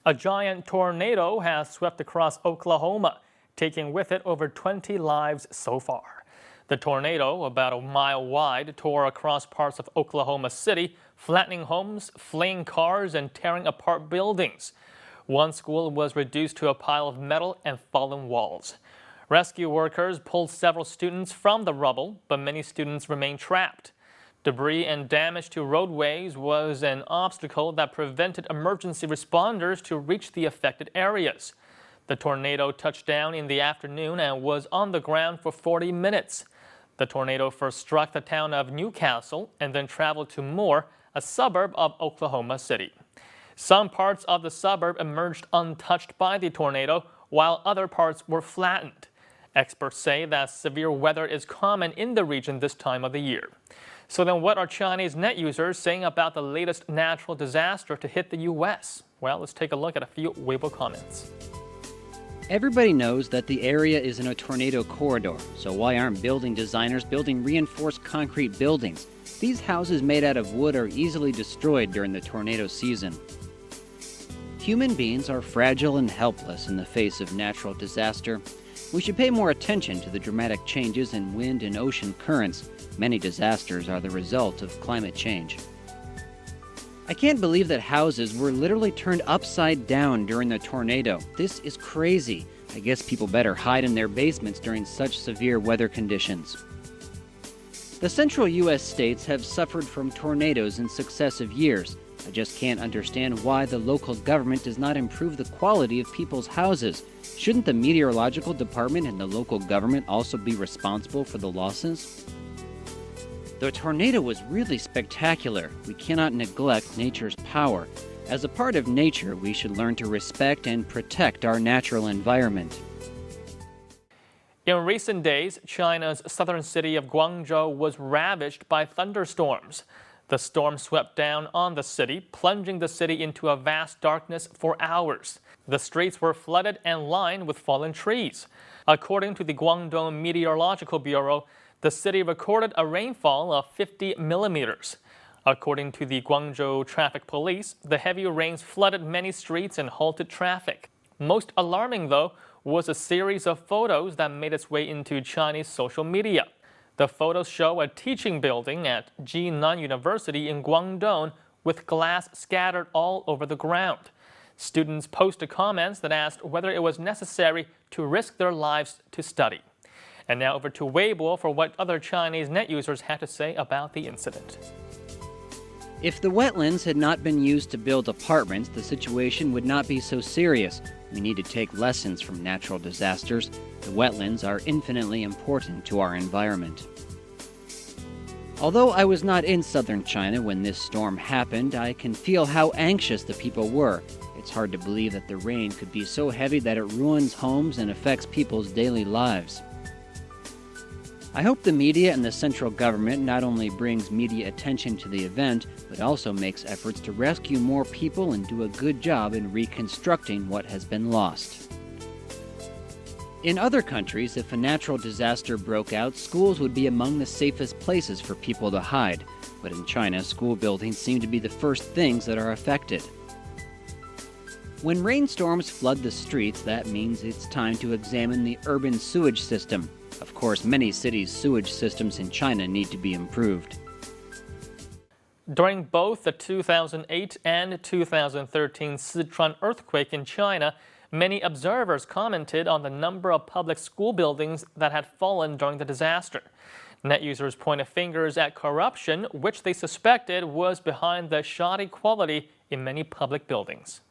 A giant tornado has swept across Oklahoma, taking with it over 20 lives so far. The tornado, about a mile wide, tore across parts of Oklahoma City, flattening homes, flaying cars, and tearing apart buildings. One school was reduced to a pile of metal and fallen walls. Rescue workers pulled several students from the rubble, but many students remain trapped. Debris and damage to roadways was an obstacle that prevented emergency responders to reach the affected areas. The tornado touched down in the afternoon and was on the ground for 40 minutes. The tornado first struck the town of Newcastle and then traveled to Moore, a suburb of Oklahoma City. Some parts of the suburb emerged untouched by the tornado, while other parts were flattened. Experts say that severe weather is common in the region this time of the year. So then what are Chinese net users saying about the latest natural disaster to hit the U.S.? Well, let's take a look at a few Weibo comments. Everybody knows that the area is in a tornado corridor, so why aren't building designers building reinforced concrete buildings? These houses made out of wood are easily destroyed during the tornado season. Human beings are fragile and helpless in the face of natural disaster. We should pay more attention to the dramatic changes in wind and ocean currents. Many disasters are the result of climate change. I can't believe that houses were literally turned upside down during the tornado. This is crazy. I guess people better hide in their basements during such severe weather conditions. The central U.S. states have suffered from tornadoes in successive years. I just can't understand why the local government does not improve the quality of people's houses. Shouldn't the meteorological department and the local government also be responsible for the losses? The tornado was really spectacular. We cannot neglect nature's power. As a part of nature, we should learn to respect and protect our natural environment. In recent days, China's southern city of Guangzhou was ravaged by thunderstorms. The storm swept down on the city, plunging the city into a vast darkness for hours. The streets were flooded and lined with fallen trees. According to the Guangdong Meteorological Bureau, the city recorded a rainfall of 50 millimeters. According to the Guangzhou Traffic Police, the heavy rains flooded many streets and halted traffic. Most alarming, though, was a series of photos that made its way into Chinese social media. The photos show a teaching building at Jinan University in Guangdong with glass scattered all over the ground. Students posted comments that asked whether it was necessary to risk their lives to study. And now over to Weibo for what other Chinese net users had to say about the incident. If the wetlands had not been used to build apartments, the situation would not be so serious. We need to take lessons from natural disasters. The wetlands are infinitely important to our environment. Although I was not in southern China when this storm happened, I can feel how anxious the people were. It's hard to believe that the rain could be so heavy that it ruins homes and affects people's daily lives. I hope the media and the central government not only brings media attention to the event, but also makes efforts to rescue more people and do a good job in reconstructing what has been lost. In other countries, if a natural disaster broke out, schools would be among the safest places for people to hide. But in China, school buildings seem to be the first things that are affected. When rainstorms flood the streets, that means it's time to examine the urban sewage system. Of course, many cities' sewage systems in China need to be improved. During both the 2008 and 2013 Sichuan earthquake in China, many observers commented on the number of public school buildings that had fallen during the disaster. Net users pointed fingers at corruption, which they suspected was behind the shoddy quality in many public buildings.